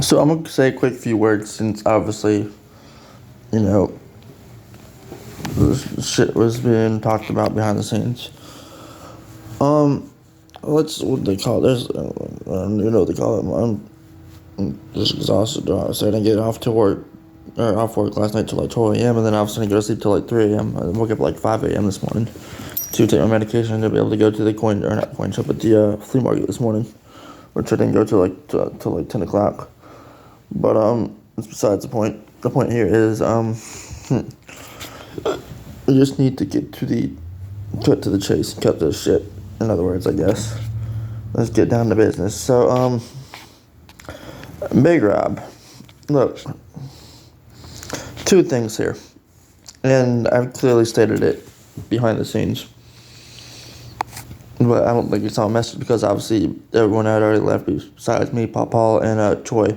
So I'm gonna say a quick few words since obviously, you know, this shit was being talked about behind the scenes. What's what they call it? There's, you know what they call it. I'm just exhausted. So I didn't get off to work or off work last night till like 12 a.m. and then I was gonna go to sleep till like 3 a.m. I woke up at like 5 a.m. this morning to take my medication to be able to go to the coin or not coin shop at the flea market this morning, which I didn't go to till like 10 o'clock. But it's besides the point. The point here is we just need to get to the cut to the chase, cut this shit. In other words, I guess. Let's get down to business. So Big Rob, look, two things here, and I've clearly stated it behind the scenes. But I don't think it's all message because obviously everyone had already left besides me, Paul, and Choi.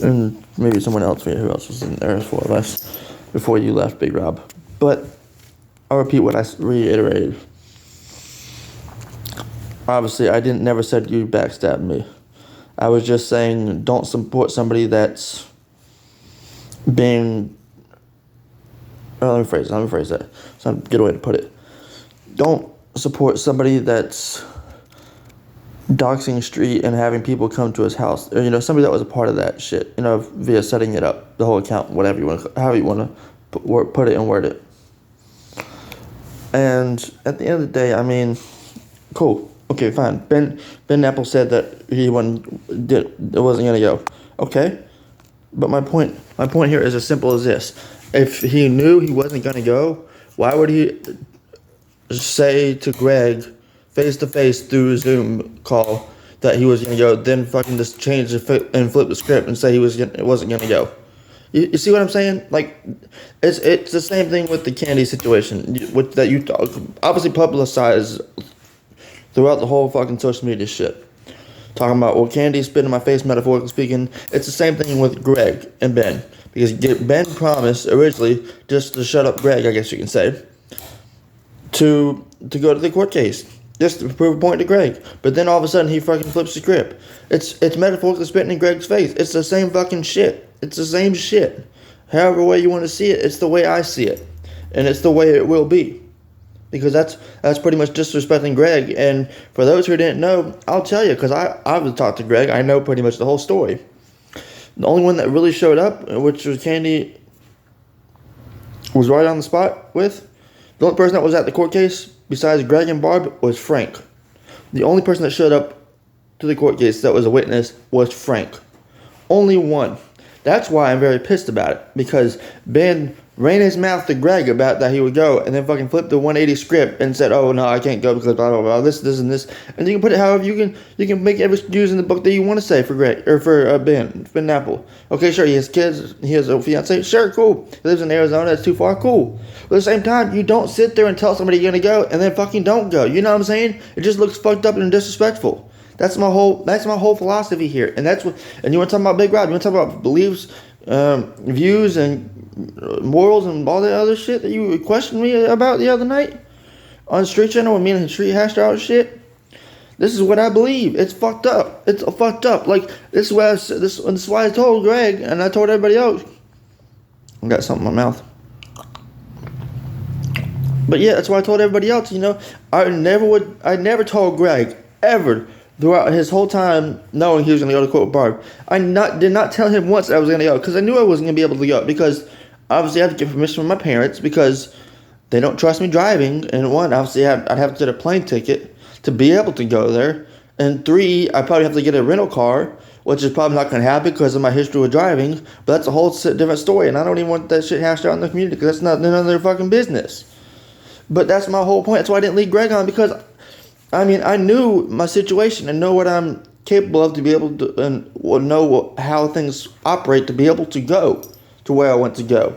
And maybe someone else, who else was in there, as four of us, before you left, Big Rob. But I'll repeat what I reiterated. Obviously, I never said you backstabbed me. I was just saying don't support somebody that's being... let me phrase that. It's not a good way to put it. Don't support somebody that's doxing street and having people come to his house, or somebody that was a part of that shit, via setting it up, the whole account, whatever you want, however you want to put it and word it. And at the end of the day, I mean, cool, okay, fine. Ben Apple said that he wasn't gonna go. Okay, but my point here is as simple as this: if he knew he wasn't gonna go, why would he say to Greg face to face through a Zoom call that he was gonna go, then fucking just change and flip the script and say it wasn't gonna go? You see what I'm saying? Like, it's the same thing with the Candy situation, that you obviously publicized throughout the whole fucking social media shit. Talking about, well, Candy spit in my face, metaphorically speaking. It's the same thing with Greg and Ben, because Ben promised originally just to shut up Greg, I guess you can say, to go to the court case, just to prove a point to Greg. But then all of a sudden he fucking flips the script. It's metaphorically spitting in Greg's face. It's the same fucking shit. It's the same shit. However way you want to see it, it's the way I see it. And it's the way it will be. Because that's pretty much disrespecting Greg. And for those who didn't know, I'll tell you, because I've talked to Greg, I know pretty much the whole story. The only one that really showed up, which was Candy was right on the spot with, the only person that was at the court case, besides Greg and Barb, was Frank. The only person that showed up to the court case that was a witness was Frank. Only one. That's why I'm very pissed about it, because Ben ran his mouth to Greg about that he would go, and then fucking flipped the 180 script and said, oh no, I can't go because blah blah blah, this and this. And you can put it however you can make every excuse in the book that you want to say for Greg, or for Ben Apple. Okay, sure, he has kids, he has a fiance, sure, cool. He lives in Arizona, that's too far, cool. But at the same time, you don't sit there and tell somebody you're gonna go and then fucking don't go. You know what I'm saying? It just looks fucked up and disrespectful. That's my whole philosophy here. And you want to talk about Big Rob, you want to talk about beliefs, views, and morals, and all that other shit that you questioned me about the other night on Street Channel when me and Street hashed out shit. This is what I believe. It's fucked up. It's fucked up. Like, this is why I told Greg, and I told everybody else. I got something in my mouth. But yeah, that's why I told everybody else, I never told Greg, ever, throughout his whole time knowing he was going to go to court with Barb. I did not tell him once that I was going to go, because I knew I wasn't going to be able to go, because obviously I have to get permission from my parents, because they don't trust me driving, and one, obviously I'd have to get a plane ticket to be able to go there, and three, I probably have to get a rental car, which is probably not going to happen because of my history with driving, but that's a whole different story, and I don't even want that shit hashed out in the community, because that's not none of their fucking business. But that's my whole point. That's why I didn't lead Greg on, because I knew my situation and know what I'm capable of to be able to, and know how things operate to be able to go to where I want to go.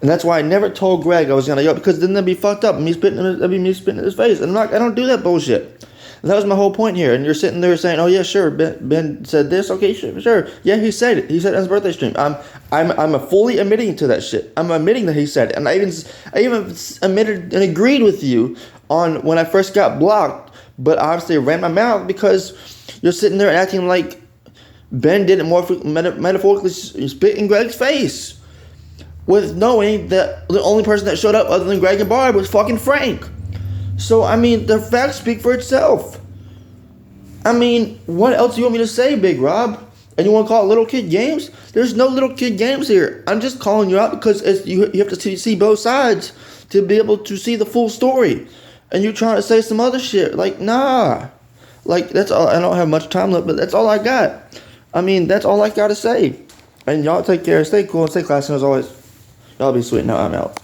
And that's why I never told Greg I was going to go, because then that'd be fucked up. Me spitting in his face. And I don't do that bullshit. And that was my whole point here. And you're sitting there saying, oh yeah, sure, Ben said this. Okay, sure. Yeah, he said it. He said it on his birthday stream. I'm fully admitting to that shit. I'm admitting that he said it. And I even admitted and agreed with you on when I first got blocked, but obviously I ran my mouth because you're sitting there acting like Ben didn't metaphorically spit in Greg's face with knowing that the only person that showed up other than Greg and Barb was fucking Frank. So, I mean, the facts speak for itself. I mean, what else do you want me to say, Big Rob? And you want to call it little kid games? There's no little kid games here. I'm just calling you out because you have to see both sides to be able to see the full story. And you're trying to say some other shit. Like, nah. Like, that's all. I don't have much time left, but that's all I got. I mean, that's all I got to say. And y'all take care. Stay cool and stay classy. And as always, y'all be sweet. Now I'm out.